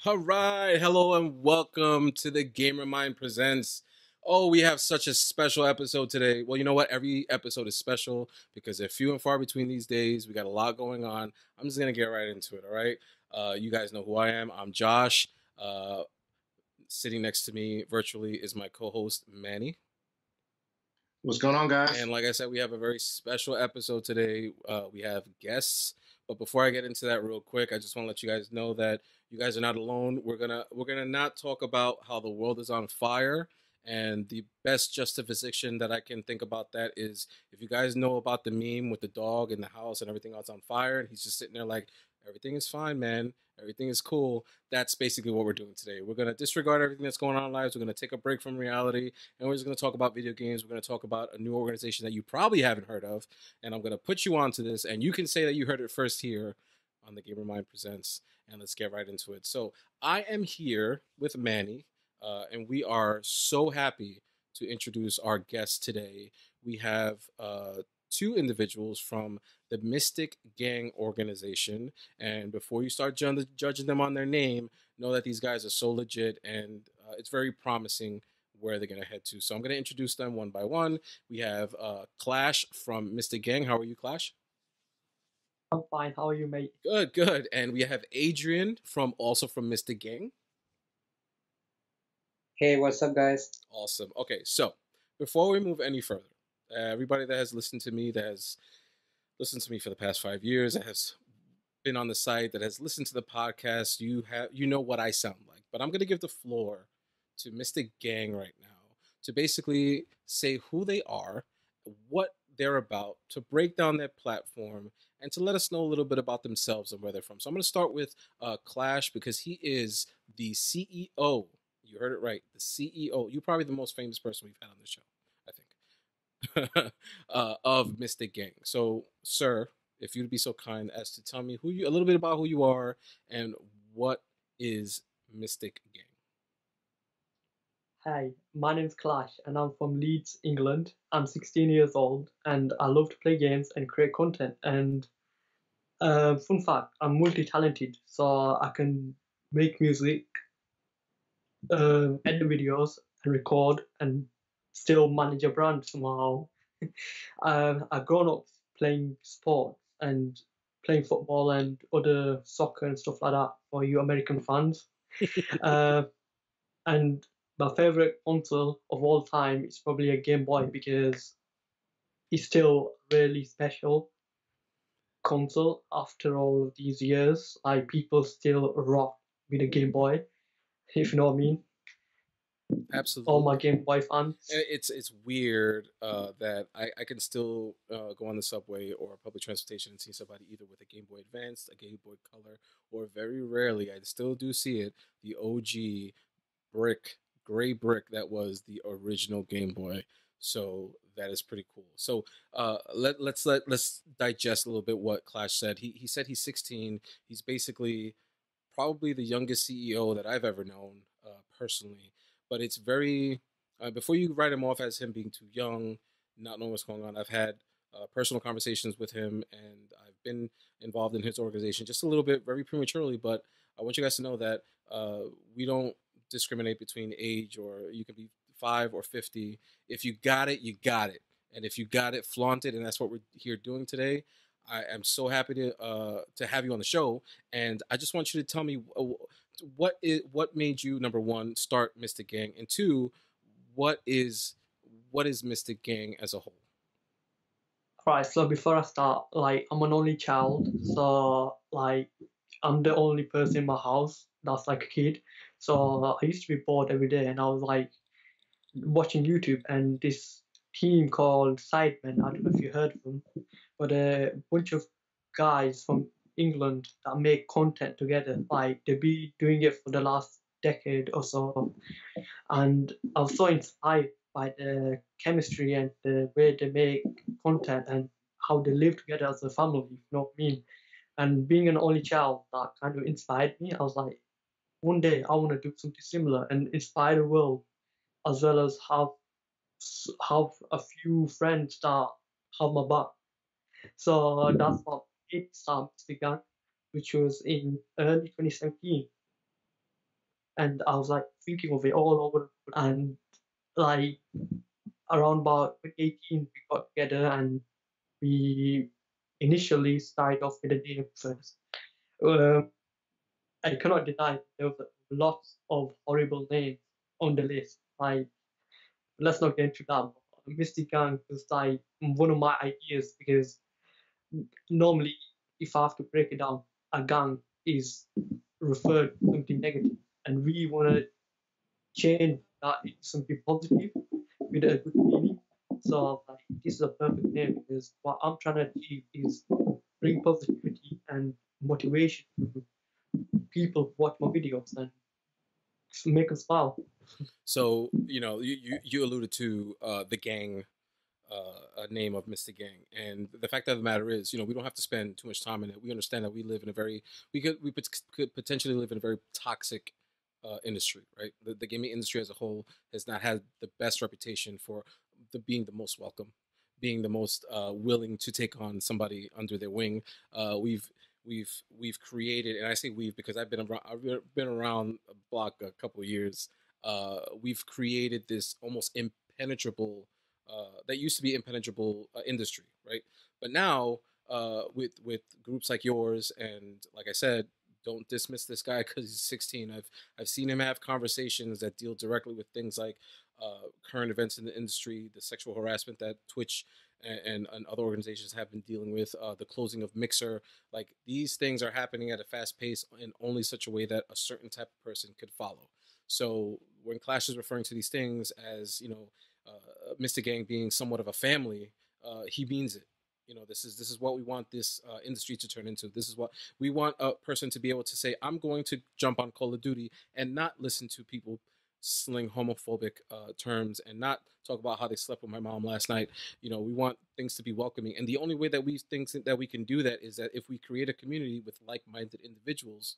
All right, hello and welcome to the Gamer Mind Presents. Oh, we have such a special episode today. Well, you know what? Every episode is special because they're few and far between these days. We got a lot going on. I'm just gonna get right into it. All right, you guys know who I am. I'm Josh. Uh, Sitting next to me virtually is my co-host Manny. What's going on, guys? And like I said, we have a very special episode today. We have guests, but before I get into that real quick, I just want to let you guys know that you guys are not alone. We're gonna not talk about how the world is on fire. And the best justification that I can think about that is if you guys know about the meme with the dog in the house and everything else on fire, and he's just sitting there like everything is fine, man. Everything is cool. That's basically what we're doing today. We're gonna disregard everything that's going on in lives. We're gonna take a break from reality and we're just going to talk about video games. We're going to talk about a new organization that you probably haven't heard of, and I'm going to put you onto this, and you can say that you heard it first here on the Gamer Mind Presents, and let's get right into it. So I am here with Manny, and we are so happy to introduce our guest today. We have two individuals from the Mystic Gang organization, and before you start judging them on their name, know that these guys are so legit, and it's very promising where they're going to head to. So I'm going to introduce them one by one. We have Clash from Mystic Gang. How are you, Clash? I'm fine. How are you, mate? Good, good. And we have Adrian from also from Mystic Gang. Hey, what's up, guys? Awesome. Okay, so before we move any further, everybody that has listened to me, that has listened to me for the past 5 years, that has been on the site, that has listened to the podcast, you know what I sound like. But I'm going to give the floor to Mystic Gang right now to basically say who they are, what they're about, to break down their platform, and to let us know a little bit about themselves and where they're from. So I'm going to start with Clash because he is the CEO. You heard it right, the CEO. You're probably the most famous person we've had on the show, I think, of Mystic Gang. So, sir, if you'd be so kind as to tell me a little bit about who you are and what is Mystic Gang. Hi, my name's Clash, and I'm from Leeds, England. I'm 16 years old, and I love to play games and create content. And fun fact, I'm multi-talented, so I can make music, edit videos, and record, and still manage a brand somehow. I've grown up playing sports and playing football and other soccer and stuff like that for you American fans. uh, and my favorite console of all time is probably a Game Boy because it's still really special console after all of these years. Like people still rock with a Game Boy, if you know what I mean. All my Absolutely. Game Boy fans. And it's weird that I can still go on the subway or public transportation and see somebody either with a Game Boy Advance, a Game Boy Color, or very rarely I still do see it, the OG brick, gray brick that was the original Game Boy. So that is pretty cool. So let's digest a little bit what Clash said. He said he's 16. He's basically probably the youngest CEO that I've ever known personally. But it's very before you write him off as him being too young, not knowing what's going on. I've had personal conversations with him, and I've been involved in his organization just a little bit, very prematurely. But I want you guys to know that we don't discriminate between age, or you can be 5 or 50. If you got it, you got it, and if you got it, flaunt it, and that's what we're here doing today. I am so happy to have you on the show, and I just want you to tell me what made you, number one, start Mystic Gang, and two, what is what is Mystic Gang as a whole? Right, so before I start, like I'm an only child, so like I'm the only person in my house that's like a kid. So I used to be bored every day, and I was like watching YouTube, and this team called Sidemen. I don't know if you heard of them, but a bunch of guys from England that make content together. Like they've been doing it for the last decade or so, and I was so inspired by the chemistry and the way they make content and how they live together as a family. If you know what I mean. And being an only child, that kind of inspired me. I was like, one day I want to do something similar and inspire the world, as well as have a few friends that have my back. So that's what it started began, which was in early 2017. and I was like thinking of it all over, and like around about 18 we got together and we initially started off with a name first. Uh, I cannot deny there was lots of horrible names on the list. Like, let's not get into that. Mystic Gang was like one of my ideas because normally, if I have to break it down, a gang is referred to something negative, and we want to change that into something positive with a good meaning. So, like, this is a perfect name because what I'm trying to achieve is bring positivity and motivation to people who watch my videos and make them smile. So you alluded to the gang a name of Mr. Gang. And the fact of the matter is, we don't have to spend too much time in it. We understand that we live in a very, could potentially live in a very toxic industry, right? The gaming industry as a whole has not had the best reputation for being the most welcome, being the most willing to take on somebody under their wing. We've created, and I say we've because I've been around the block a couple of years. We've created this almost impenetrable that used to be impenetrable industry, right? But now, with groups like yours, and like I said, don't dismiss this guy because he's 16. I've seen him have conversations that deal directly with things like current events in the industry, the sexual harassment that Twitch and other organizations have been dealing with, the closing of Mixer. Like, these things are happening at a fast pace in only such a way that a certain type of person could follow. So when Clash is referring to these things as Mr. Gang being somewhat of a family, he means it. This is what we want this industry to turn into. This is what we want a person to be able to say. I'm going to jump on Call of Duty and not listen to people sling homophobic terms and not talk about how they slept with my mom last night. We want things to be welcoming, and the only way that we think that we can do that is that if we create a community with like-minded individuals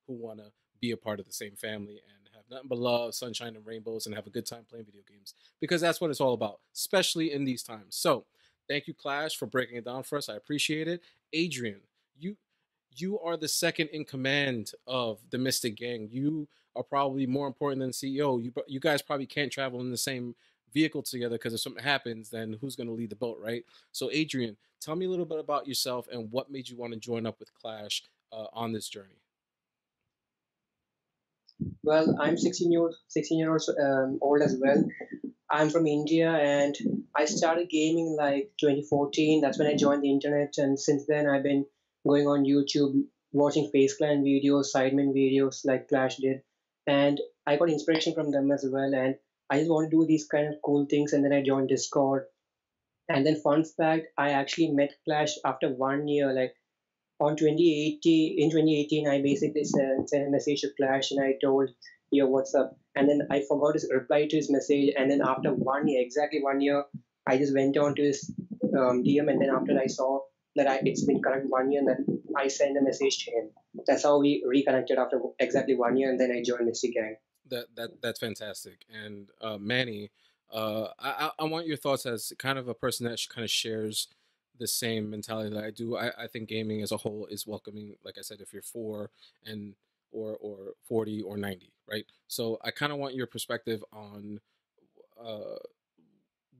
who want to be a part of the same family and have nothing but love, sunshine, and rainbows, and have a good time playing video games, because that's what it's all about, especially in these times. So, thank you, Clash, for breaking it down for us. I appreciate it. Adrian, you are the second in command of the Mystic Gang. You are probably more important than CEO. You guys probably can't travel in the same vehicle together because if something happens, then who's going to lead the boat, right? So, Adrian, tell me a little bit about yourself and what made you want to join up with Clash on this journey. Well, I'm 16 years old as well. I'm from India and I started gaming like 2014. That's when I joined the internet, and since then I've been going on YouTube, watching Face Clan videos, Sidemen videos like Clash did, and I got inspiration from them as well. And I just want to do these kind of cool things, and then I joined Discord. And then fun fact, I actually met Clash after 1 year, like on 2018. In 2018, I basically sent a message to Clash and I told, yo, what's up? And then I forgot to reply to his message. And then after 1 year, exactly 1 year, I just went on to his DM. And then after I saw that it's been correct 1 year, and then I sent a message to him. That's how we reconnected after exactly 1 year. And then I joined Mystic Gang. That's fantastic. And Manny, I want your thoughts as kind of a person that kind of shares the same mentality that I do. I think gaming as a whole is welcoming. Like I said, if you're 4 and or 40 or 90, right? So I kind of want your perspective on uh,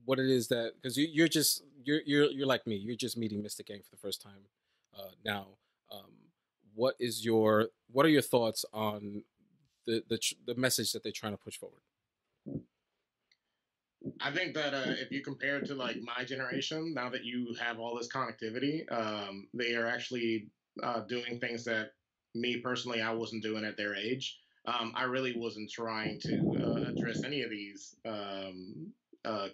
what it is that, because you're like me. You're just meeting Mystic Gang for the first time now. Um, what are your thoughts on the message that they're trying to push forward? I think that if you compare it to like my generation, now that you have all this connectivity, they are actually doing things that me personally I wasn't doing at their age. I really wasn't trying to address any of these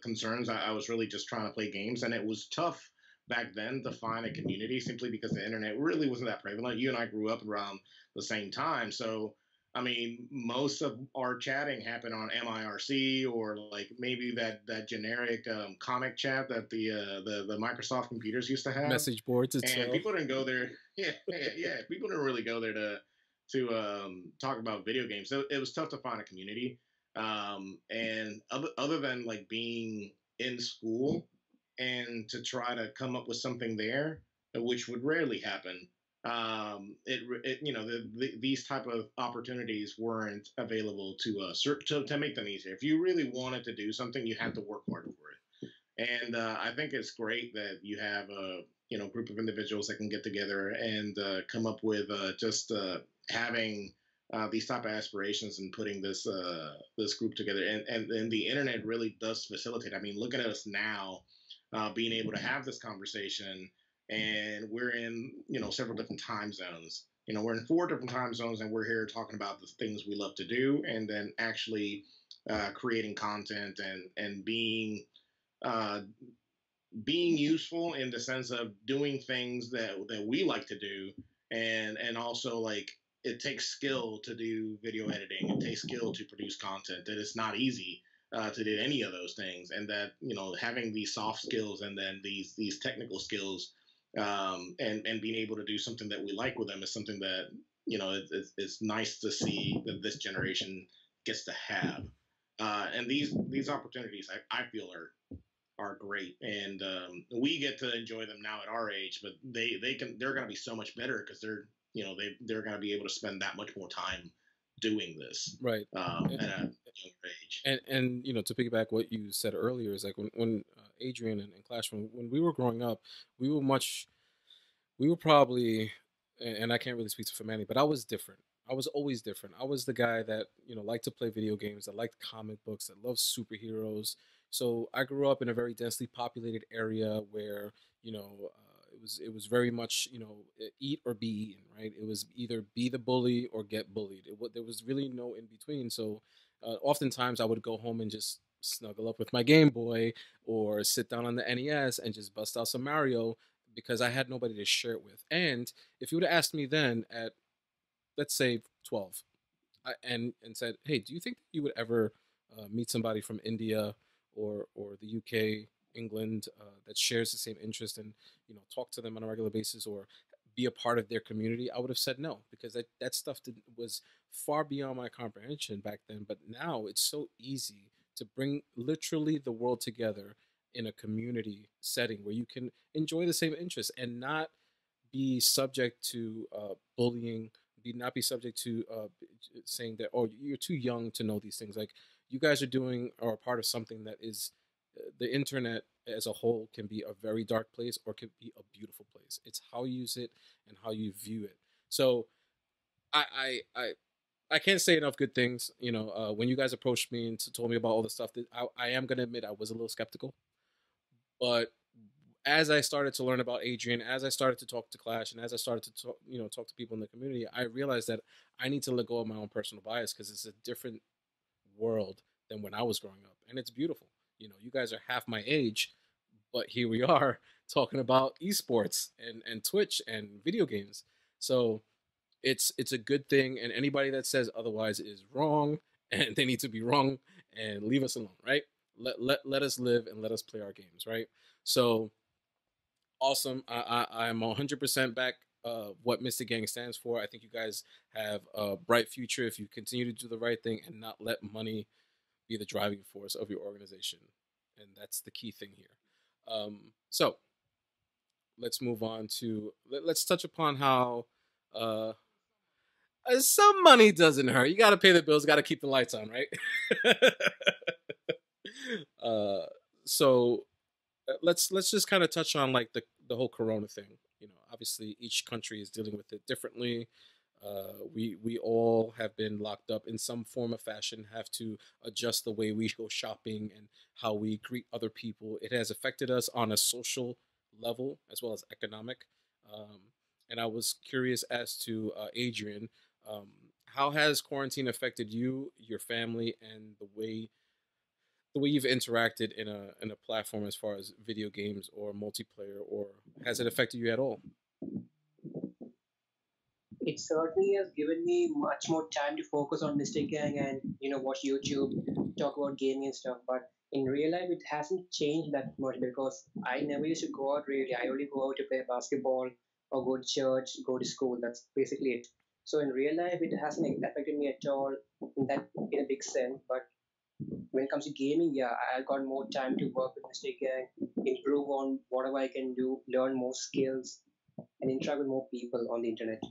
concerns. I was really just trying to play games, and it was tough back then to find a community simply because the internet really wasn't that prevalent. You and I grew up around the same time, so I mean, most of our chatting happened on MIRC or like maybe that generic comic chat that the Microsoft computers used to have. Message boards itself. And people didn't go there. Yeah. People didn't really go there to talk about video games. So it was tough to find a community. And other than like being in school and to try to come up with something there, which would rarely happen. these type of opportunities weren't available to us to make them easier. If you really wanted to do something, you had to work hard for it. And I think it's great that you have a group of individuals that can get together and come up with just having these type of aspirations and putting this group together. And the internet really does facilitate. I mean, look at us now, being able to have this conversation, and we're in several different time zones. We're in four different time zones, and we're here talking about the things we love to do, and then actually creating content and uh, being useful in the sense of doing things that we like to do, and also like it takes skill to do video editing. It takes skill to produce content. That it's not easy to do any of those things, and that having these soft skills and then these technical skills, and being able to do something that we like with them is something that it's nice to see that this generation gets to have. And these opportunities, I feel are great, and we get to enjoy them now at our age. But they're going to be so much better because they're going to be able to spend that much more time doing this Right. at a younger age. And to piggyback what you said earlier is like when Adrian and Clash, when we were growing up, we were much we were probably, and I can't really speak for Manny, but I was different. I was always different. I was the guy that liked to play video games, that liked comic books, that loved superheroes. So I grew up in a very densely populated area where it was very much eat or be eaten, right? It was either be the bully or get bullied. There was really no in between. So oftentimes I would go home and just snuggle up with my Game Boy or sit down on the NES and just bust out some Mario because I had nobody to share it with. And if you would have asked me then at, let's say, 12, and said, "Hey, do you think you would ever meet somebody from India or the UK, England, that shares the same interest and talk to them on a regular basis or be a part of their community?" I would have said no because that stuff was far beyond my comprehension back then. But now it's so easy to bring literally the world together in a community setting where you can enjoy the same interests and not be subject to bullying, not be subject to saying that, oh, you're too young to know these things. Like you guys are doing or a part of something that is the internet as a whole can be a very dark place or can be a beautiful place. It's how you use it and how you view it. So I I I, I can't say enough good things. When you guys approached me and told me about all the stuff, that I am gonna admit I was a little skeptical, but as I started to learn about Adrian, as I started to talk to Clash, and as I started to talk to people in the community, I realized that I need to let go of my own personal bias because it's a different world than when I was growing up, and it's beautiful. You guys are half my age, but here we are talking about esports and Twitch and video games. So it's a good thing, and anybody that says otherwise is wrong, and they need to be wrong and leave us alone, right? Let us live and let us play our games, right? So awesome. I'm 100% back. What Mystic Gang stands for. I think you guys have a bright future if you continue to do the right thing and not let money be the driving force of your organization, and that's the key thing here. So let's move on to let's touch upon how uh, some money doesn't hurt. You got to pay the bills, got to keep the lights on, right? uh, so let's just kind of touch on like the whole corona thing. Obviously each country is dealing with it differently. We all have been locked up in some form of fashion, have to adjust the way we go shopping and how we greet other people. It has affected us on a social level as well as economic. um, and I was curious as to Adrian, um, how has quarantine affected you, your family, and the way you've interacted in a platform as far as video games or multiplayer, or has it affected you at all? It certainly has given me much more time to focus on Mystic Gang and watch YouTube, talk about gaming and stuff. But in real life, it hasn't changed that much because I never used to go out really. I only go out to play basketball or go to church, go to school. That's basically it. So in real life, it hasn't affected me at all in a big sense. But when it comes to gaming, yeah, I've got more time to work with Mystic Gang, improve on whatever I can do, learn more skills. and interact with more people on the internet.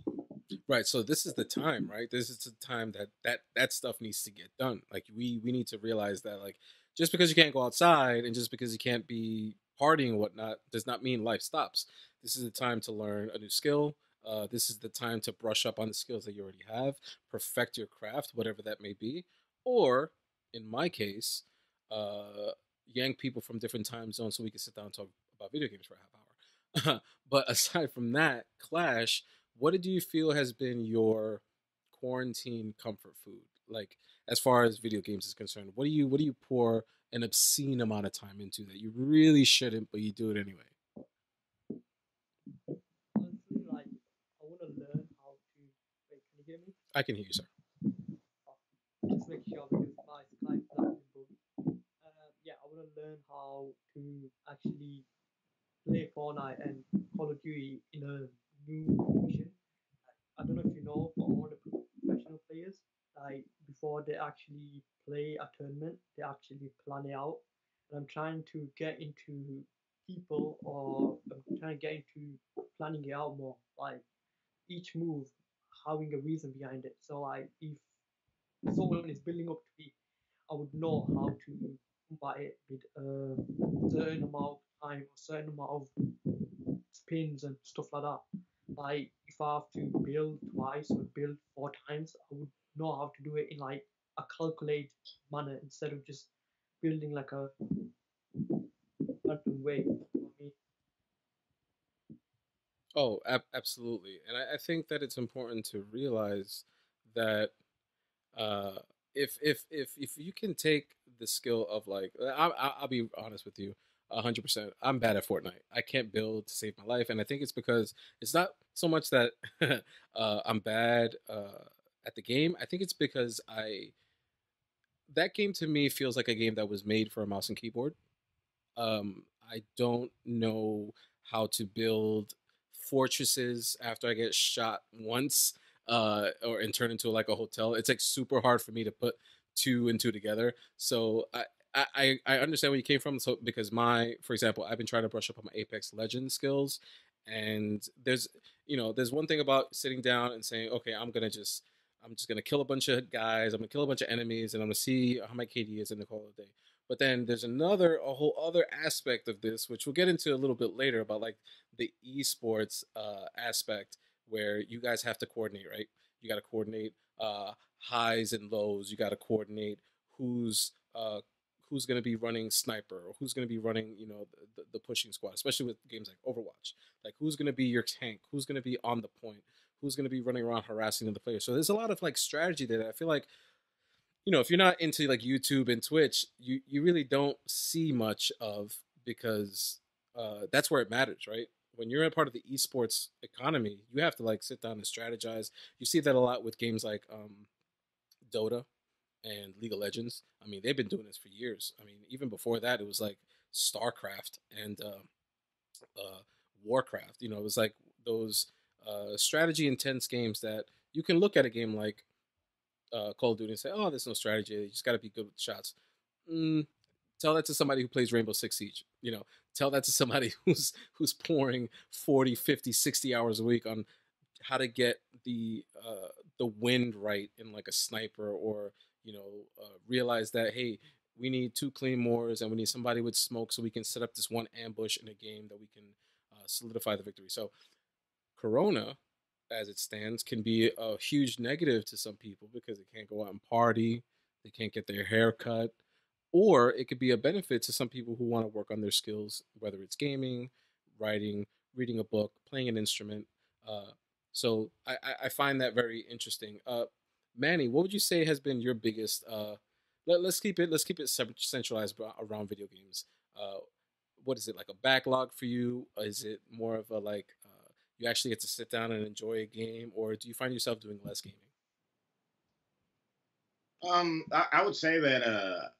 Right. So this is the time, right? This is the time that stuff needs to get done. Like we need to realize that like just because you can't go outside and just because you can't be partying and whatnot does not mean life stops. This is the time to learn a new skill. This is the time to brush up on the skills that you already have, perfect your craft, whatever that may be. Or in my case, uh, yank people from different time zones so we can sit down and talk about video games for a half hour. But aside from that, Clash, what did you feel has been your quarantine comfort food? Like as far as video games is concerned, what do you pour an obscene amount of time into that you really shouldn't, but you do it anyway? Honestly, like I want to learn how to. Wait, can you hear me? I can hear you, sir. Just make sure because my Skype is acting both. Yeah, I want to learn how to actually play Fortnite and Call of Duty in a new motion. I don't know if you know, for all the professional players, like before they actually play a tournament, they actually plan it out. And I'm trying to get into people, or I'm trying to get into planning it out more. Like each move having a reason behind it. So like if someone is building up to me, I would know how to combat it with a certain amount of time or certain amount of spins and stuff like that. Like if I have to build twice or build four times, I would know how to do it in like a calculated manner instead of just building like a random way. You know what I mean? Oh, absolutely. And I think that it's important to realize that uh, if you can take the skill of like I'll be honest with you 100%. I'm bad at Fortnite. I can't build to save my life, and I think it's because it's not so much that I'm bad at the game. I think it's because I that game to me feels like a game that was made for a mouse and keyboard. I don't know how to build fortresses after I get shot once, or and turn into like a hotel. It's like super hard for me to put two and two together. So I understand where you came from. So because for example, I've been trying to brush up on my Apex Legends skills, and there's one thing about sitting down and saying, okay, I'm just gonna kill a bunch of guys. I'm gonna kill a bunch of enemies, and I'm gonna see how my KD is in the call of the day. But then there's a whole other aspect of this, which we'll get into a little bit later about like the esports aspect, where you guys have to coordinate, right? You got to coordinate highs and lows. You got to coordinate who's uh, who's going to be running sniper or who's going to be running, the pushing squad, especially with games like Overwatch. Like who's going to be your tank? Who's going to be on the point? Who's going to be running around harassing the players? So there's a lot of like strategy there that I feel like if you're not into like YouTube and Twitch, you really don't see much of because that's where it matters, right? When you're a part of the esports economy, you have to like sit down and strategize. You see that a lot with games like Dota and League of Legends. I mean, they've been doing this for years. I mean, even before that, it was like StarCraft and uh, Warcraft. It was like those strategy intense games that you can look at a game like Call of Duty and say, "Oh, there's no strategy. You just got to be good with shots." Mm, tell that to somebody who plays Rainbow Six Siege. Tell that to somebody who's pouring 40, 50, 60 hours a week on how to get the wind right in like a sniper, or realize that, hey, we need two claymores and we need somebody with smoke so we can set up this one ambush in a game that we can solidify the victory. So Corona, as it stands, can be a huge negative to some people because they can't go out and party, they can't get their hair cut, or it could be a benefit to some people who want to work on their skills, whether it's gaming, writing, reading a book, playing an instrument. So I find that very interesting. Manny, what would you say has been your biggest? Let's keep it centralized around video games. What is it, like a backlog for you? Is it more of a like you actually get to sit down and enjoy a game, or do you find yourself doing less gaming? I would say that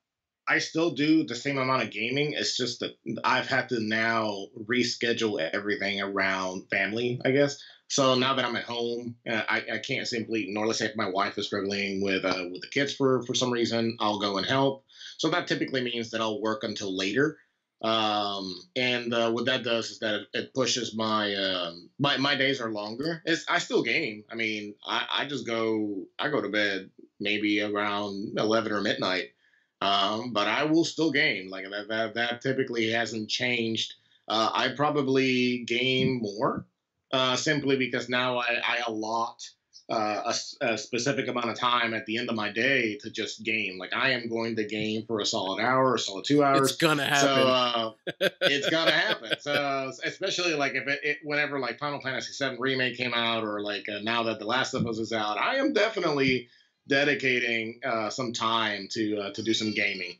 I still do the same amount of gaming. It's just that I've had to now reschedule everything around family, I guess. So now that I'm at home, I can't simply, nor let's say if my wife is struggling with the kids for some reason, I'll go and help. So that typically means that I'll work until later. And what that does is that it pushes my days are longer. I still game. I mean, I just go to bed maybe around 11 or midnight. But I will still game. Like that typically hasn't changed. I probably game more, simply because now I allot a specific amount of time at the end of my day to just game. Like I am going to game for a solid hour, a solid two It's hours. gonna So happen. it's gonna happen. So especially like if whenever like Final Fantasy VII remake came out, or like now that The Last of Us is out, I am definitely dedicating some time to do some gaming.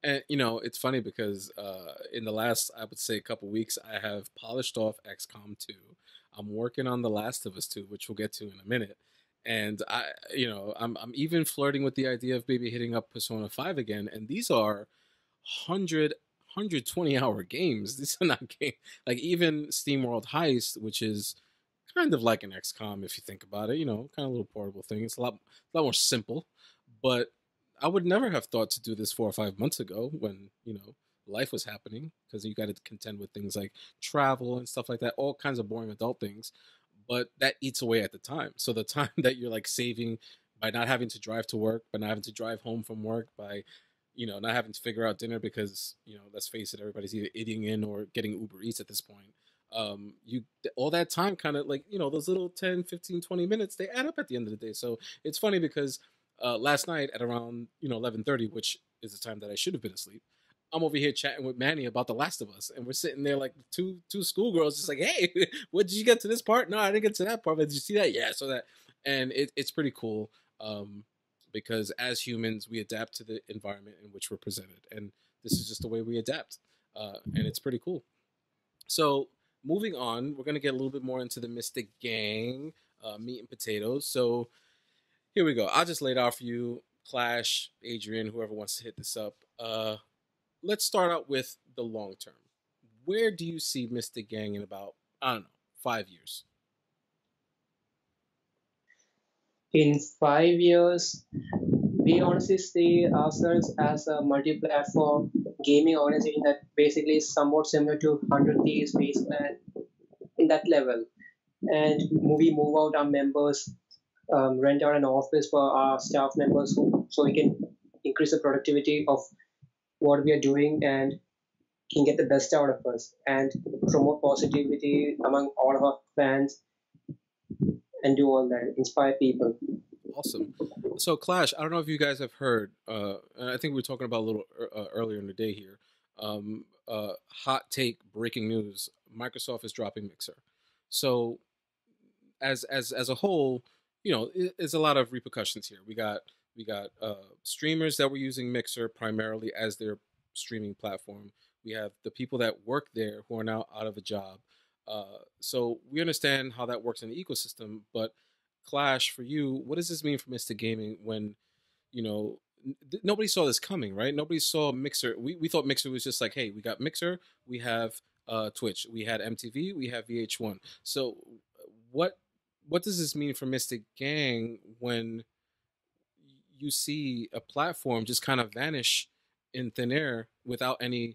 And it's funny because in the last, I would say, couple weeks, I have polished off XCOM 2. I'm working on The Last of Us 2, which we'll get to in a minute. And I'm even flirting with the idea of maybe hitting up Persona 5 again. And these are 120-hour games. These are not games like even SteamWorld Heist, which is kind of like an XCOM if you think about it. Kind of a little portable thing. It's a lot more simple, but I would never have thought to do this 4 or 5 months ago when life was happening, because you got to contend with things like travel and stuff like that, all kinds of boring adult things. But that eats away at the time. So the time that you're like saving by not having to drive to work, by not having to drive home from work, by not having to figure out dinner because let's face it, everybody's either eating in or getting Uber Eats at this point. You all that time kind of like those little 10, 15, 20 minutes, they add up at the end of the day. So it's funny because last night at around 11:30, which is the time that I should have been asleep, I'm over here chatting with Manny about The Last of Us, and we're sitting there like two schoolgirls, just like, hey, what did you get to this part? No, I didn't get to that part, but did you see that? Yeah, so that, and it's pretty cool, because as humans we adapt to the environment in which we're presented, and this is just the way we adapt, and it's pretty cool. So moving on, we're gonna get a little bit more into the Mystic Gang, meat and potatoes. So here we go. I'll just lay it out for you, Clash, Adrian, whoever wants to hit this up. Let's start out with the long term. Where do you see Mystic Gang in about, I don't know, 5 years? In 5 years, we honestly see ourselves as a multi-platform gaming organization that basically is somewhat similar to 100 Thieves, Wasteland, in that level. And we move out our members, rent out an office for our staff members, so we can increase the productivity of what we are doing and can get the best out of us and promote positivity among all of our fans and do all that, inspire people. Awesome. So, Clash, I don't know if you guys have heard, and I think we were talking about a little earlier in the day here. Hot take, breaking news: Microsoft is dropping Mixer. So, as a whole, there's a lot of repercussions here. We got streamers that were using Mixer primarily as their streaming platform. We have the people that work there who are now out of a job. So we understand how that works in the ecosystem, but Clash, for you, what does this mean for Mr. Gaming when nobody saw this coming, right? Nobody saw Mixer. We thought Mixer was just like, hey, we got Mixer, we have Twitch, we had MTV, we have VH1. So what does this mean for Mystic Gang when you see a platform just kind of vanish in thin air without any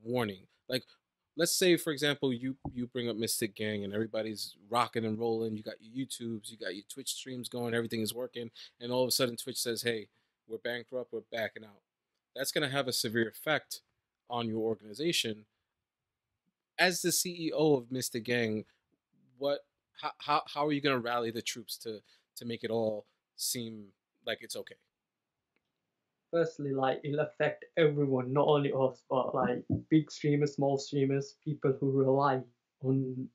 warning? Like, let's say, for example, you bring up Mystic Gang and everybody's rocking and rolling. You got your YouTubes, you got your Twitch streams going, everything is working, and all of a sudden Twitch says, "Hey, we're bankrupt, we're backing out." That's going to have a severe effect on your organization. As the CEO of Mystic Gang, what how are you going to rally the troops to make it all seem like it's okay? Firstly, like it'll affect everyone, not only us, but like big streamers, small streamers, people who rely on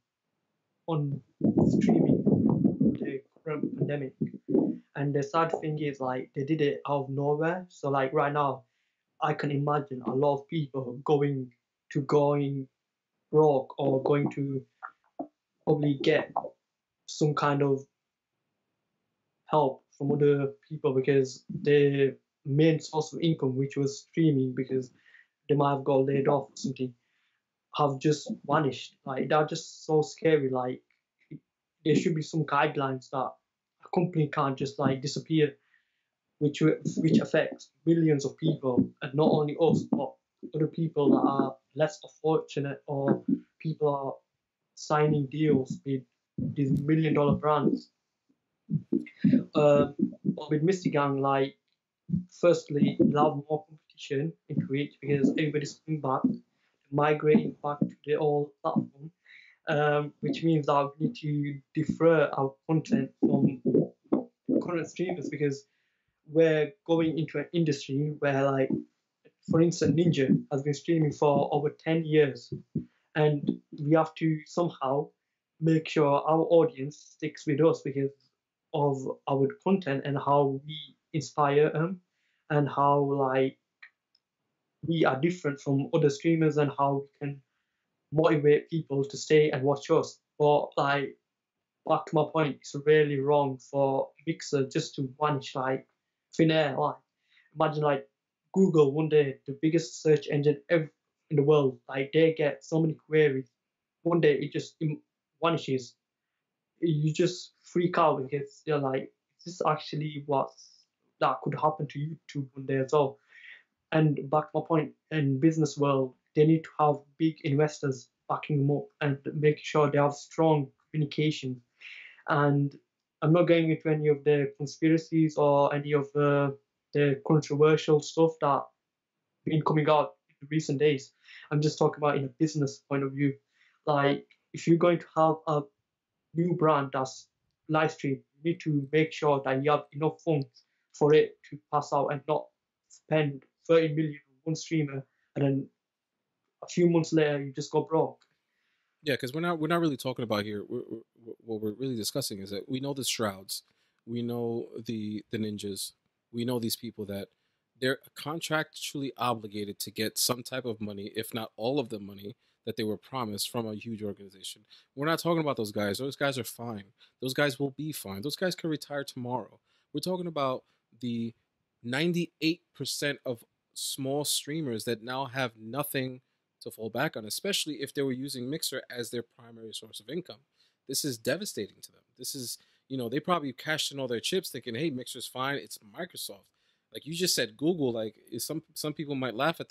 on streaming the current pandemic. And the sad thing is like they did it out of nowhere. So like right now, I can imagine a lot of people going broke or going to probably get some kind of help from other people because their main source of income, which was streaming, because they might have got laid off or something, have just vanished. Like they're just so scary. Like there should be some guidelines that a company can't just like disappear, which affects millions of people, and not only us, but other people that are less fortunate, or people are signing deals with these $1 million brands. But with Misty Gang, like, firstly, we'll have more competition into it because everybody's coming back, migrating back to the old platform, which means that we need to defer our content from current streamers because we're going into an industry where, like, for instance, Ninja has been streaming for over 10 years, and we have to somehow make sure our audience sticks with us because of our content and how we inspire them, and how, like, we are different from other streamers and how we can motivate people to stay and watch us. But, like, back to my point, it's really wrong for Mixer just to vanish like thin air. Like, imagine, like, Google one day, the biggest search engine ever in the world, like, they get so many queries. One day it just vanishes. You just freak out because you're like, is this actually what that could happen to YouTube one day as well? And back to my point, in business world, they need to have big investors backing them up and make sure they have strong communication. And I'm not going into any of the conspiracies or any of the controversial stuff that been coming out in recent days. I'm just talking about in a business point of view. Like, if you're going to have a new brand that's live stream, you need to make sure that you have enough funds for it to pass out and not spend 30 million on one streamer and then a few months later you just go broke. Yeah, because we're not really talking about here. What we're really discussing is that we know the Shrouds, we know the ninjas, we know these people that they're contractually obligated to get some type of money, if not all of the money that they were promised from a huge organization. We're not talking about those guys. Those guys are fine. Those guys will be fine. Those guys can retire tomorrow. We're talking about the 98% of small streamers that now have nothing to fall back on, especially if they were using Mixer as their primary source of income. This is devastating to them. This is, they probably cashed in all their chips thinking, hey, Mixer's fine. It's Microsoft. Like you just said, Google, like some people might laugh at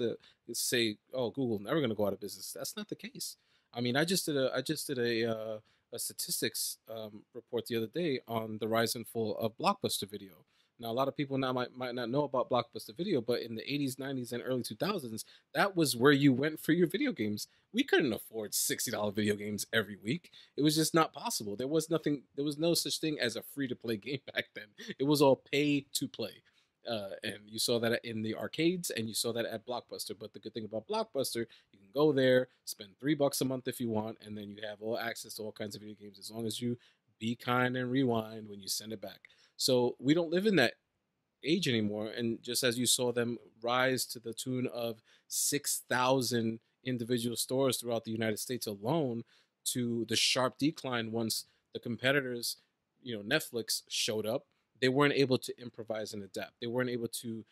say, oh, Google never going to go out of business. That's not the case. I mean, I just did a statistics report the other day on the rise and fall of Blockbuster Video. Now, a lot of people now might not know about Blockbuster Video, but in the 80s, 90s, and early 2000s, that was where you went for your video games. We couldn't afford $60 video games every week. It was just not possible. There was no such thing as a free-to-play game back then. It was all pay to play. And you saw that in the arcades, and you saw that at Blockbuster. But the good thing about Blockbuster, you can go there, spend $3 a month if you want, and then you have all access to all kinds of video games as long as you be kind and rewind when you send it back. So we don't live in that age anymore. And just as you saw them rise to the tune of 6,000 individual stores throughout the United States alone, to the sharp decline once the competitors, Netflix showed up, they weren't able to improvise and adapt. They weren't able to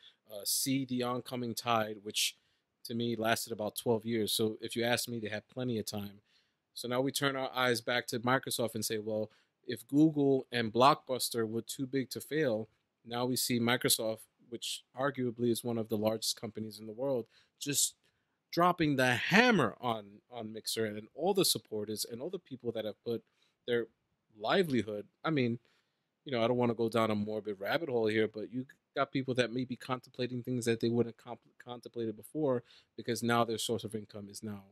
see the oncoming tide, which to me lasted about 12 years. So if you ask me, they had plenty of time. So now we turn our eyes back to Microsoft and say, well, if Google and Blockbuster were too big to fail, now we see Microsoft, which arguably is one of the largest companies in the world, just dropping the hammer on Mixer and all the supporters and all the people that have put their livelihood. I mean, I don't want to go down a morbid rabbit hole here, but you got people that may be contemplating things that they wouldn't have contemplated before because now their source of income is now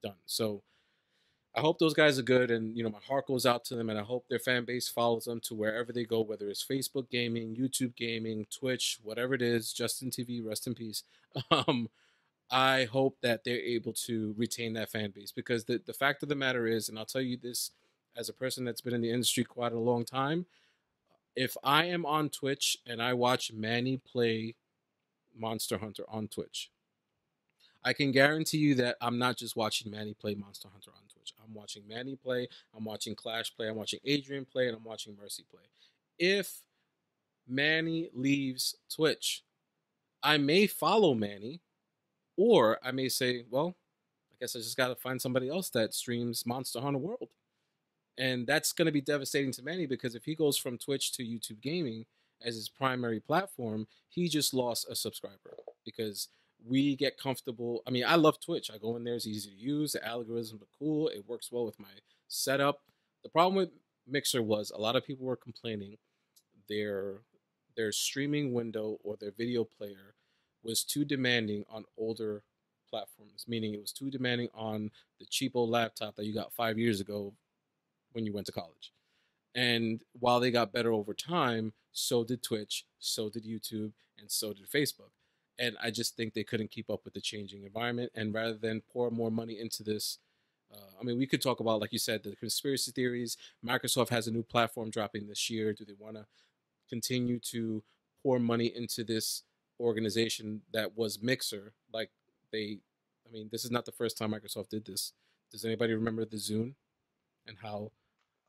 done. So I hope those guys are good, and my heart goes out to them, and I hope their fan base follows them to wherever they go, whether it's Facebook gaming, YouTube gaming, Twitch, whatever it is, Justin TV, rest in peace. I hope that they're able to retain that fan base, because the fact of the matter is, and I'll tell you this as a person that's been in the industry quite a long time, if I am on Twitch and I watch Manny play Monster Hunter on Twitch, I can guarantee you that I'm not just watching Manny play Monster Hunter on Twitch. I'm watching Manny play, I'm watching Clash play, I'm watching Adrian play, and I'm watching Mercy play. If Manny leaves Twitch, I may follow Manny, or I may say, well, I guess I just got to find somebody else that streams Monster Hunter World. And that's going to be devastating to Manny, because if he goes from Twitch to YouTube gaming as his primary platform, he just lost a subscriber. Because we get comfortable. I mean, I love Twitch. I go in there, it's easy to use, the algorithms are cool, it works well with my setup. The problem with Mixer was a lot of people were complaining their their streaming window or their video player was too demanding on older platforms, meaning it was too demanding on the cheapo laptop that you got 5 years ago when you went to college. And while they got better over time, so did Twitch, so did YouTube, and so did Facebook. And I just think they couldn't keep up with the changing environment. And rather than pour more money into this, I mean, we could talk about, like you said, the conspiracy theories. Microsoft has a new platform dropping this year. Do they want to continue to pour money into this organization that was Mixer? Like they, I mean, this is not the first time Microsoft did this. Does anybody remember the Zune and how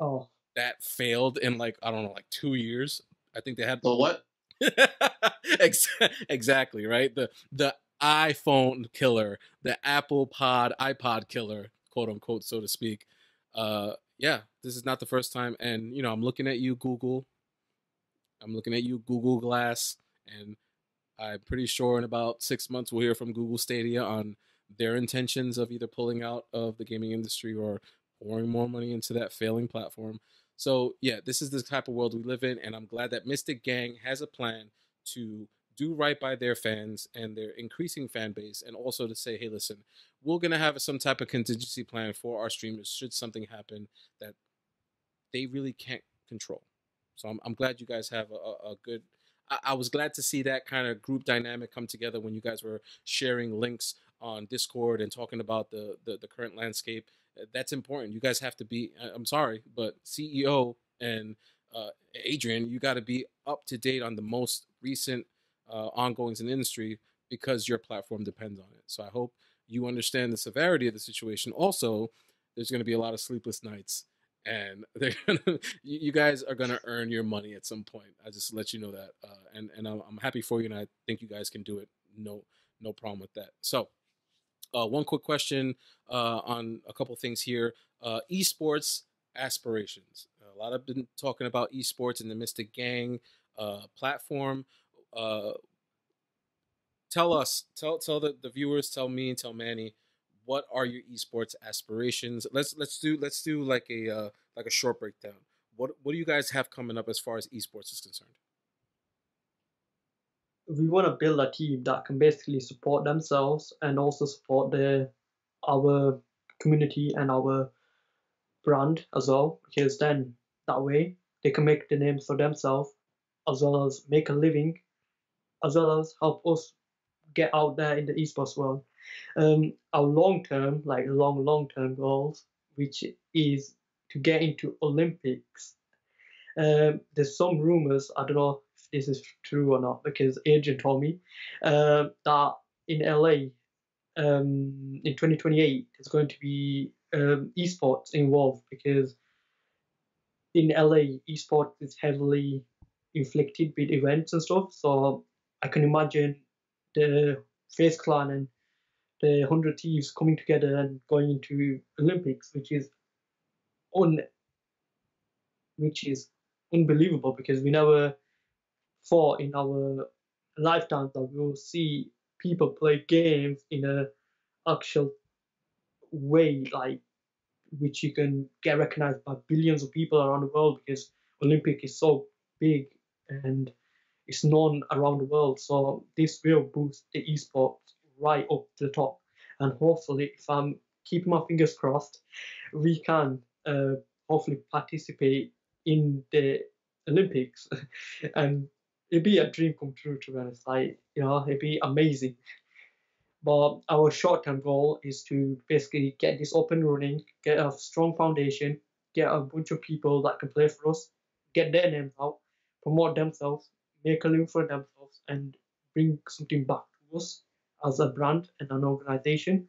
Oh, that failed in like, I don't know, like 2 years? I think they had So what? exactly, right? The iPhone killer, the Apple iPod killer, quote unquote, so to speak. Yeah, this is not the first time. And I'm looking at you, Google. I'm looking at you, Google Glass, and I'm pretty sure in about 6 months we'll hear from Google Stadia on their intentions of either pulling out of the gaming industry or pouring more money into that failing platform. So yeah, this is the type of world we live in, and I'm glad that Mystic Gang has a plan to do right by their fans and their increasing fan base, and also to say, hey, listen, we're gonna have some type of contingency plan for our streamers should something happen that they really can't control. So I'm glad you guys have a good. I was glad to see that kind of group dynamic come together when you guys were sharing links on Discord and talking about the current landscape. That's important. You guys have to be. I'm sorry, but CEO and Adrian, you got to be up to date on the most recent ongoings in the industry because your platform depends on it. So I hope you understand the severity of the situation. Also, there's going to be a lot of sleepless nights, and they're gonna, you guys are gonna earn your money at some point. I just let you know that, and I'm happy for you, and I think you guys can do it. No problem with that. So, one quick question on a couple things here. Esports aspirations. A lot have been talking about esports in the Mystic Gang platform. Uh, tell the viewers, tell me, and tell Manny, what are your esports aspirations? Let's do like a short breakdown. What do you guys have coming up as far as esports is concerned? we want to build a team that can basically support themselves and also support our community and our brand as well, because then that way they can make the name for themselves as well as make a living, as well as help us get out there in the esports world. Our long term, like long term goals, which is to get into Olympics. There's some rumors, I don't know if this is true or not, because Adrian told me that in LA in 2028 there's going to be esports involved, because in LA esports is heavily inflicted with events and stuff. So I can imagine the Face Clan and the 100 Thieves coming together and going into Olympics, un which is unbelievable, because we never thought in our lifetime that we will see people play games in a actual way, like which you can get recognized by billions of people around the world, because Olympic is so big and it's known around the world. So this will boost the esports right up to the top. And hopefully, if I'm keeping my fingers crossed, we can hopefully participate in the Olympics. And it'd be a dream come true, to be honest. Like, it'd be amazing. But our short-term goal is to basically get this up and running, get a strong foundation, get a bunch of people that can play for us, get their names out, promote themselves, make a living for themselves, and bring something back to us as a brand and an organization.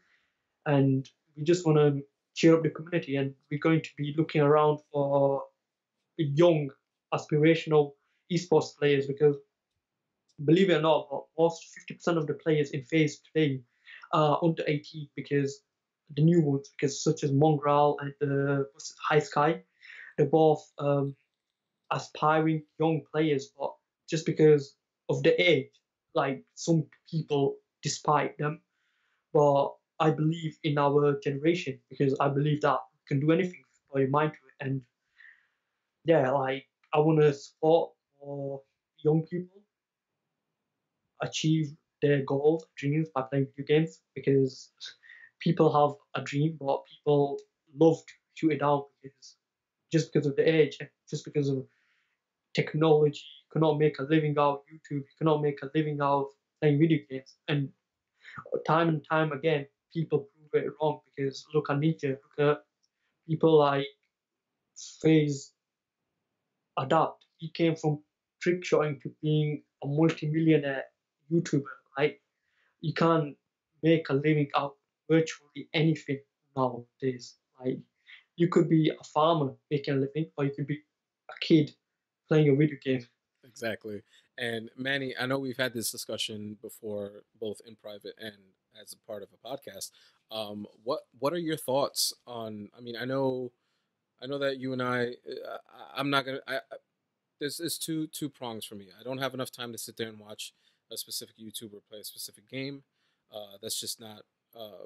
And we just want to cheer up the community, and we're going to be looking around for young, aspirational esports players, because believe it or not, almost 50% of the players in phase today are under 18, because the new ones, because such as Mongrel and High Sky, they're both aspiring young players, but just because of the age, like some people despite them. But I believe in our generation because I believe that you can do anything for your mind to it. And yeah, like I want to support more young people achieve their goals, dreams by playing video games because people have a dream, but people love to shoot it down because just because of the age, just because of technology, you cannot make a living out of YouTube, you cannot make a living out of playing video games. And time and time again, people prove it wrong because look at Nietzsche, look at people like Phase Adapt. He came from trick shotting to being a multi-millionaire YouTuber. Like you can't make a living out of virtually anything nowadays. Like you could be a farmer making a living, or you could be a kid playing a video game. Exactly. And Manny, I know we've had this discussion before, both in private and as a part of a podcast. What are your thoughts on? I mean, I know that you and I'm not gonna. There's two prongs for me. I don't have enough time to sit there and watch a specific YouTuber play a specific game. That's just not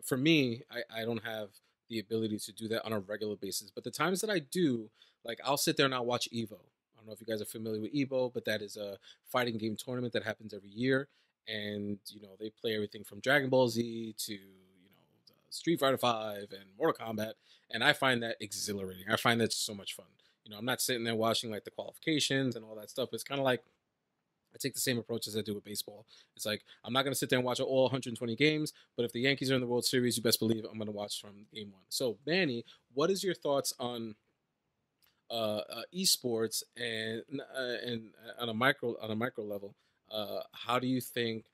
for me. I don't have the ability to do that on a regular basis. But the times that I do, like I'll sit there and I'll watch Evo. I don't know if you guys are familiar with Evo, but that is a fighting game tournament that happens every year, and they play everything from Dragon Ball Z to Street Fighter Five and Mortal Kombat, and I find that exhilarating. I find that so much fun. I'm not sitting there watching like the qualifications and all that stuff. It's kind of like I take the same approach as I do with baseball. It's like I'm not going to sit there and watch all 120 games, but if the Yankees are in the World Series, you best believe I'm going to watch from game one. So, Manny, what is your thoughts on esports and on a micro level? How do you think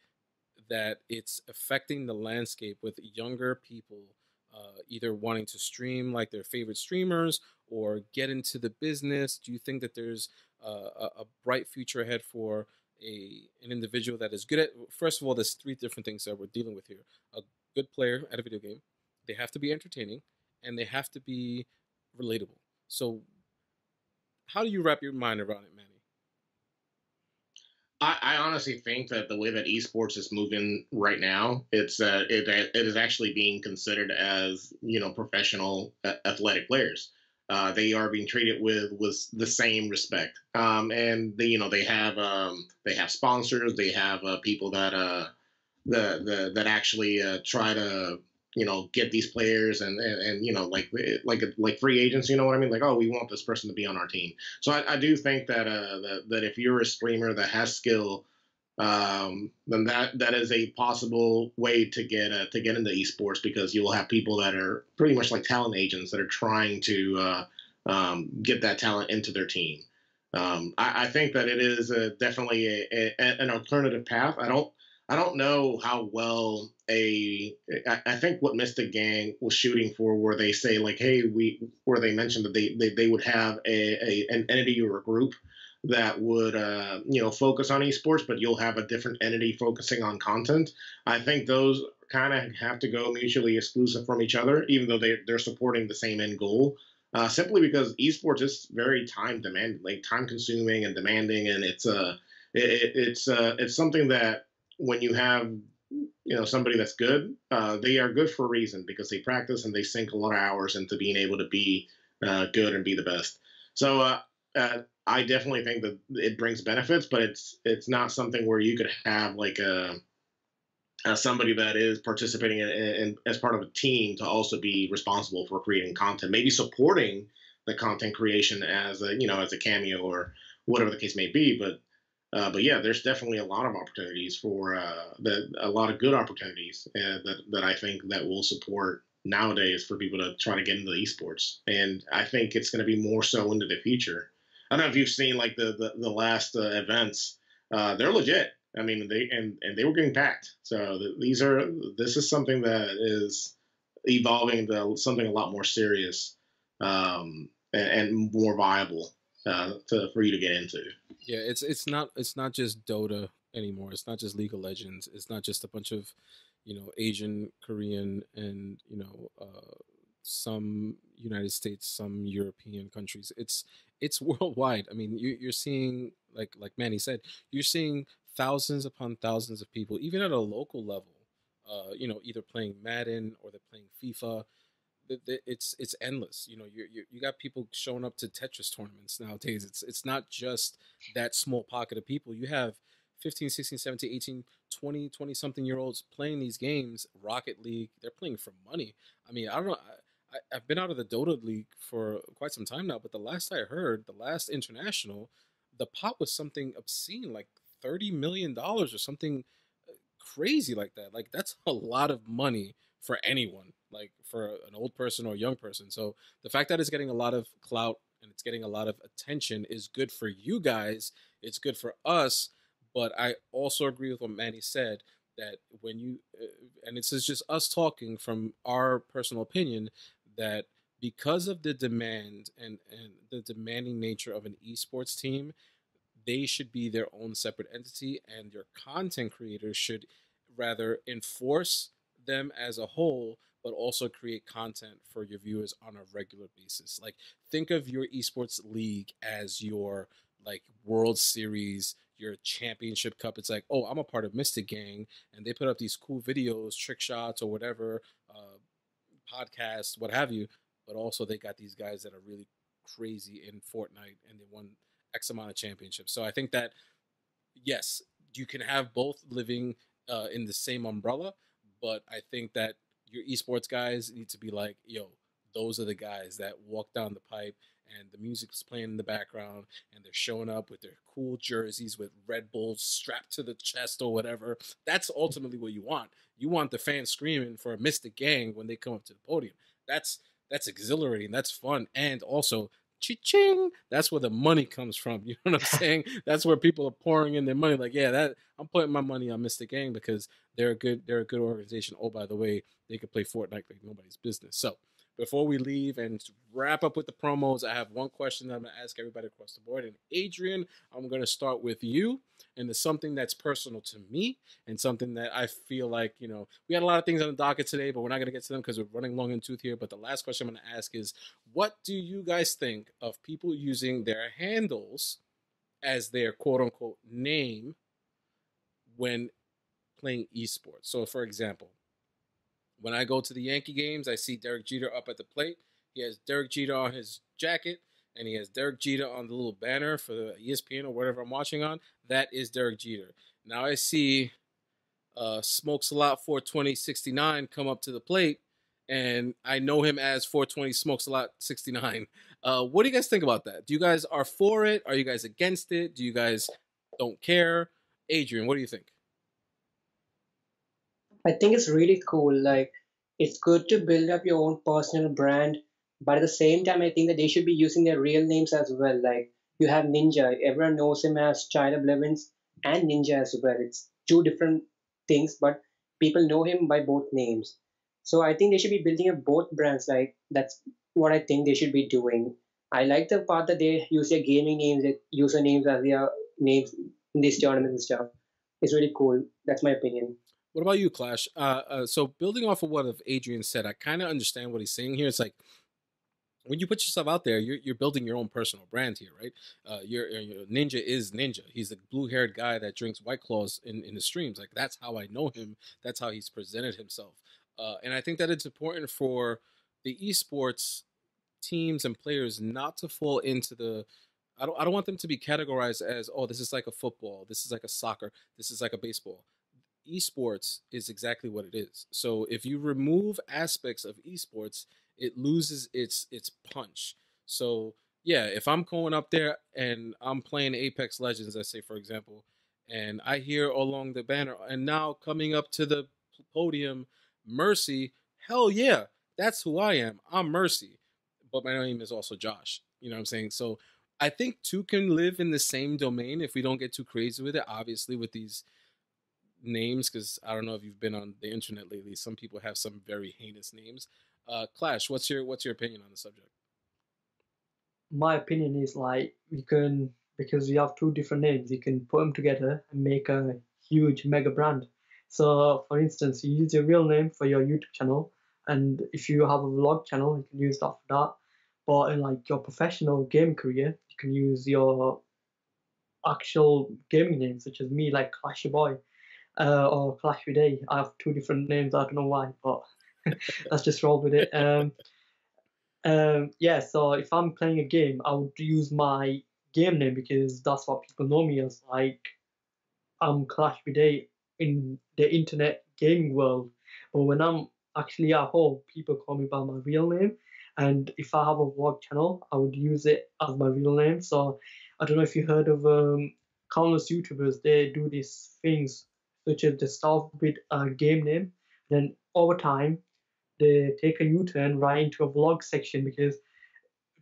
that it's affecting the landscape with younger people either wanting to stream like their favorite streamers or get into the business? Do you think that there's a bright future ahead for an individual that is good at? First of all, there's three different things that we're dealing with here: a good player at a video game, they have to be entertaining, and they have to be relatable. So, how do you wrap your mind around it, Manny? I honestly think that the way that esports is moving right now, it is actually being considered as professional athletic players. They are being treated with the same respect, and they have sponsors, they have people that that actually try to get these players and like free agents, you know what I mean, like, oh, we want this person to be on our team. So I do think that that if you're a streamer that has skill, then that is a possible way to get into esports, because you'll have people that are pretty much like talent agents that are trying to get that talent into their team. I think that it is definitely an alternative path. I don't know how well I think what Mystic Gang was shooting for, where they say like, hey, where they mentioned that they would have an entity or a group that would focus on esports, but you'll have a different entity focusing on content. I think those kind of have to go mutually exclusive from each other, even though they're supporting the same end goal. Simply because esports is very time demanding, like time consuming and demanding, and it's something that when you have somebody that's good, they are good for a reason, because they practice and they sink a lot of hours into being able to be good and be the best. So I definitely think that it brings benefits, but it's not something where you could have like somebody that is participating as part of a team to also be responsible for creating content, maybe supporting the content creation as as a cameo or whatever the case may be. But yeah, there's definitely a lot of opportunities for a lot of good opportunities that I think that will support nowadays for people to try to get into the esports, and I think it's going to be more so into the future. I don't know if you've seen like the last events. They're legit. I mean, they were getting packed. So this is something that is evolving into something a lot more serious, and more viable for you to get into. Yeah, it's not just Dota anymore. It's not just League of Legends. It's not just a bunch of, Asian, Korean, and some United States, some European countries. It's worldwide. I mean, you're seeing like Manny said, you're seeing thousands upon thousands of people, even at a local level, either playing Madden or they're playing FIFA. It's endless. You got people showing up to Tetris tournaments nowadays. It's not just that small pocket of people. You have 15, 16, 17, 18, 20 something year olds playing these games. Rocket League, they're playing for money. I mean, I don't know. I've been out of the Dota League for quite some time now, but the last I heard, the last international, the pot was something obscene, like $30 million or something crazy like that. Like that's a lot of money for anyone, like for an old person or a young person. So the fact that it's getting a lot of clout and it's getting a lot of attention is good for you guys. It's good for us. But I also agree with what Manny said that when you, and this is just us talking from our personal opinion, that because of the demand and the demanding nature of an esports team, they should be their own separate entity, and your content creators should rather enforce them as a whole but also create content for your viewers on a regular basis. Like think of your esports league as your like World Series, your championship cup. It's like, oh, I'm a part of Mystic Gang, and they put up these cool videos, trick shots, or whatever, podcasts, what have you. But also, they got these guys that are really crazy in Fortnite, and they won X amount of championships. So I think that yes, you can have both living in the same umbrella, but I think that your esports guys need to be like, yo, those are the guys that walk down the pipe and the music's playing in the background and they're showing up with their cool jerseys with Red Bulls strapped to the chest or whatever. That's ultimately what you want. You want the fans screaming for a Mystic Gang when they come up to the podium. That's exhilarating. That's fun. And also ching, that's where the money comes from. You know what I'm saying? That's where people are pouring in their money. Like, yeah, that I'm putting my money on Mystic Gang because they're a good organization. Oh, by the way, they could play Fortnite like nobody's business. So before we leave and wrap up with the promos, I have one question that I'm gonna ask everybody across the board. And Adrian, I'm gonna start with you. And it's something that's personal to me and something that I feel like, we had a lot of things on the docket today, but we're not going to get to them because we're running long in tooth here. But the last question I'm going to ask is, what do you guys think of people using their handles as their quote unquote name when playing esports? So, for example, when I go to the Yankee games, I see Derek Jeter up at the plate. He has Derek Jeter on his jacket, and he has Derek Jeter on the little banner for the ESPN or whatever I'm watching on. That is Derek Jeter. Now I see Smokes a Lot 42069 come up to the plate, and I know him as 420 Smokes a Lot 69. What do you guys think about that? Do you guys are for it? Are you guys against it? Do you guys don't care? Adrian, what do you think? I think it's really cool. Like, it's good to build up your own personal brand, but at the same time, I think that they should be using their real names as well. Like, you have Ninja, everyone knows him as Child of Levins and Ninja as well. It's two different things, but people know him by both names. So I think they should be building up both brands. Like, that's what I think they should be doing. I like the part that they use their gaming names, their usernames as their names in these tournaments and stuff. It's really cool. That's my opinion. What about you, Clash? So building off of what Adrian said, I kind of understand what he's saying here. It's like when you put yourself out there, you're building your own personal brand here, right? Your Ninja is Ninja. He's the blue-haired guy that drinks White Claws in the streams. Like that's how I know him. That's how he's presented himself. And I think that it's important for the esports teams and players not to fall into the. I don't want them to be categorized as, oh, this is like a football, this is like a soccer, this is like a baseball. Esports is exactly what it is. So if you remove aspects of esports, it loses its punch. So yeah, if I'm going up there and I'm playing Apex Legends, let's say for example, and I hear along the banner, and now coming up to the podium, Mercy, hell yeah, that's who I am. I'm Mercy, but my name is also Josh. You know what I'm saying? So I think two can live in the same domain if we don't get too crazy with it. Obviously, with these names, because I don't know if you've been on the internet lately. Some people have some very heinous names. Clash, what's your opinion on the subject? My opinion is like you can, because you have two different names, you can put them together and make a huge mega brand. So for instance, you use your real name for your YouTube channel, and if you have a vlog channel, you can use that for that. But in like your professional game career, you can use your actual gaming name, such as me, like Clash Your Boy. or Clash with A. I have two different names. I don't know why, but let's just roll with it. Yeah. So if I'm playing a game, I would use my game name because that's what people know me as. Like I'm Clash with A in the internet gaming world, but when I'm actually at home, people call me by my real name. And if I have a vlog channel, I would use it as my real name. So I don't know if you heard of countless YouTubers. They do these things such as they start with a game name, then over time they take a U-turn right into a vlog section because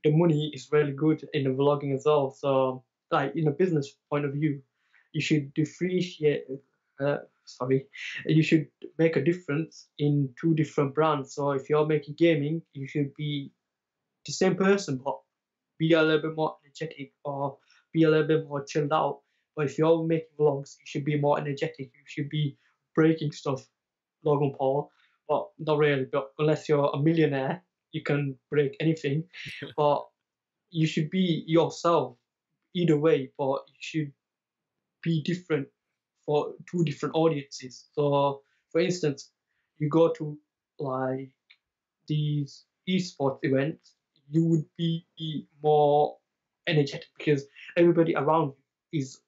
the money is really good in the vlogging as well. So, like in a business point of view, you should differentiate. Sorry, you should make a difference in two different brands. So, if you're making gaming, you should be the same person, but be a little bit more energetic or be a little bit more chilled out. But if you're making vlogs, you should be more energetic. You should be breaking stuff, Logan Paul. But not really. But unless you're a millionaire, you can break anything. But you should be yourself either way, but you should be different for two different audiences. So, for instance, you go to like these esports events, you would be more energetic because everybody around you is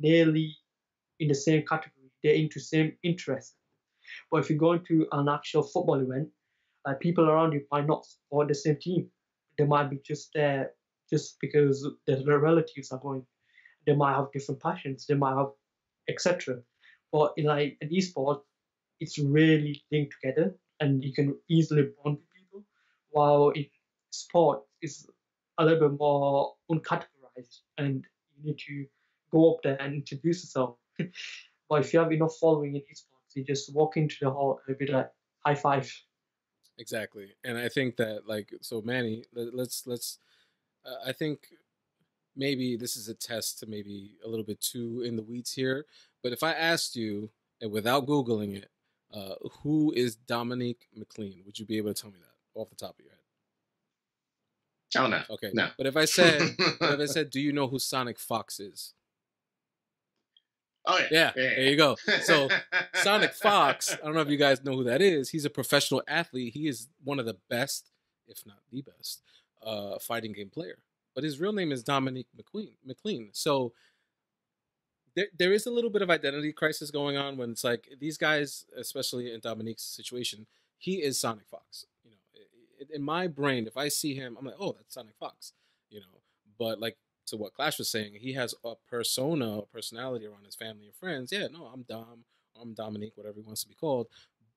nearly in the same category. They're into same interest. But if you go into an actual football event, people around you might not support the same team. They might be just there just because their relatives are going. They might have different passions. They might have etc. But in like an esport, it's really linked together, and you can easily bond with people. While in sport, it's a little bit more uncategorized, and you need to go up there and introduce yourself. But if you have enough following in esports, you just walk into the hall and be like, high five. Exactly. And I think that, like, so Manny, let's I think maybe this is a test to maybe a little bit too in the weeds here, but if I asked you, and without googling it, who is Dominique McLean, would you be able to tell me that off the top of your head? Oh no. Okay. No. But if I said, do you know who Sonic Fox is? Oh Yeah, there you go. So Sonic Fox, I don't know if you guys know who that is. He's a professional athlete. He is one of the best, if not the best, fighting game player. But his real name is Dominique McLean. So there is a little bit of identity crisis going on when it's like these guys, especially in Dominique's situation, he is Sonic Fox. You know, in my brain, if I see him, I'm like, oh, that's Sonic Fox. You know, but like to what Clash was saying, he has a persona, a personality around his family and friends. Yeah, no, I'm Dom, I'm Dominique, whatever he wants to be called.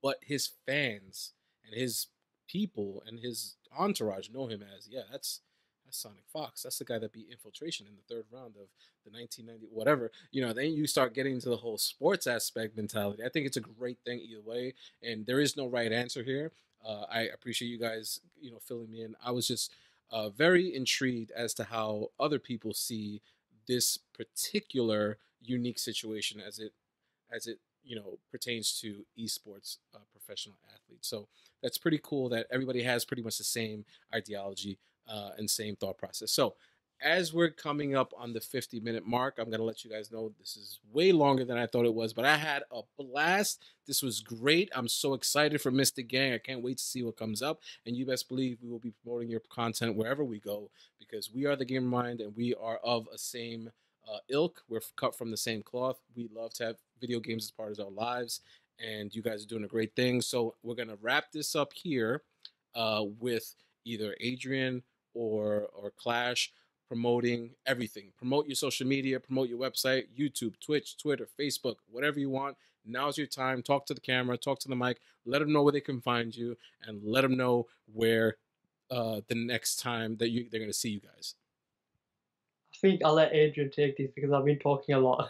But his fans and his people and his entourage know him as, yeah, that's Sonic Fox. That's the guy that beat Infiltration in the third round of the 1990 whatever. You know, then you start getting into the whole sports aspect mentality. I think it's a great thing either way, and there is no right answer here. I appreciate you guys, you know, filling me in. I was just very intrigued as to how other people see this particular unique situation as it you know pertains to esports professional athletes. So that's pretty cool that everybody has pretty much the same ideology and same thought process. So as we're coming up on the 50-minute mark, I'm going to let you guys know this is way longer than I thought it was, but I had a blast. This was great. I'm so excited for Mystic Gang. I can't wait to see what comes up. And you best believe we will be promoting your content wherever we go because we are the Gamer Mind and we are of a same ilk. We're cut from the same cloth. We love to have video games as part of our lives, and you guys are doing a great thing. So we're going to wrap this up here with either Adrian or Clash promoting everything. Promote your social media, promote your website, YouTube, Twitch, Twitter, Facebook, whatever you want. Now's your time. Talk to the camera, talk to the mic, let them know where they can find you, and let them know where the next time that they're going to see you guys. I think I'll let Adrian take this because I've been talking a lot.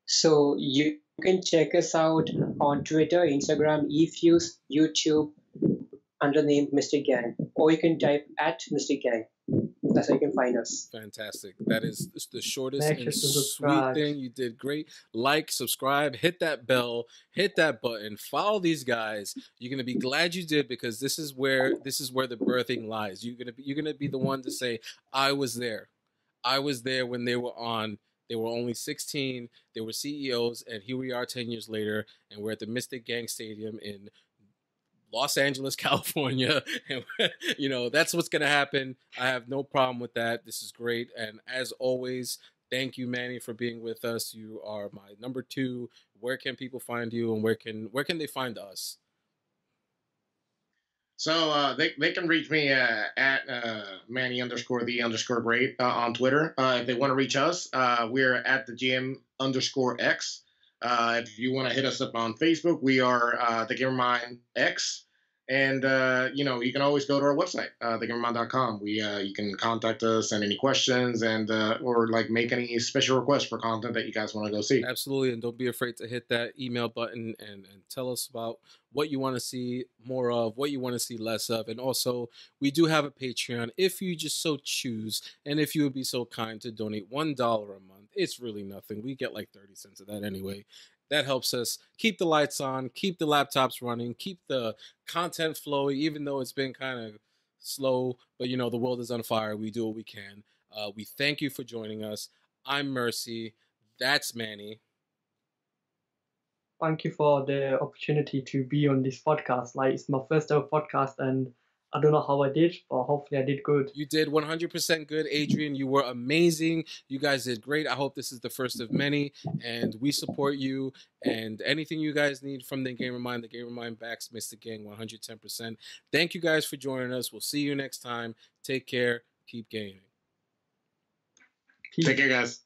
So you can check us out on Twitter, Instagram, eFuse, YouTube under the name Mystic Gang, or you can type at Mystic Gang. That's how you can find us. Fantastic. That is the shortest Make sure and to sweet subscribe. thing. You did great. Like, subscribe, hit that bell, hit that button, follow these guys. You're gonna be glad you did because this is where the birthing lies. You're gonna be the one to say, I was there. I was there when they were on They were only 16. They were CEOs, and here we are 10 years later, and we're at the Mystic Gang Stadium in Los Angeles, California. And, you know, that's what's going to happen. I have no problem with that. This is great. And as always, thank you, Manny, for being with us. You are my number 2. Where can people find you, and where can they find us? So they can reach me at Manny_the_great on Twitter. If they want to reach us, we're at the GM_X. If you want to hit us up on Facebook, we are the Gamermind X. And you can always go to our website, thegamermind.com. You can contact us, send any questions, and or like make any special requests for content that you guys want to go see. Absolutely, and don't be afraid to hit that email button and tell us about what you want to see more of, what you want to see less of. And also, we do have a Patreon if you just so choose, and if you would be so kind to donate $1 a month. It's really nothing. We get like 30 cents of that anyway. That helps us keep the lights on, keep the laptops running, keep the content flowing, even though it's been kind of slow. But, you know, the world is on fire. We do what we can. We thank you for joining us. I'm Mercy. That's Manny. Thank you for the opportunity to be on this podcast. Like, it's my first ever podcast, and I don't know how I did, but hopefully I did good. You did 100% good, Adrian. You were amazing. You guys did great. I hope this is the first of many, and we support you. And anything you guys need from the Gamermind backs Mystic Gang 110%. Thank you guys for joining us. We'll see you next time. Take care. Keep gaming. Take care, guys.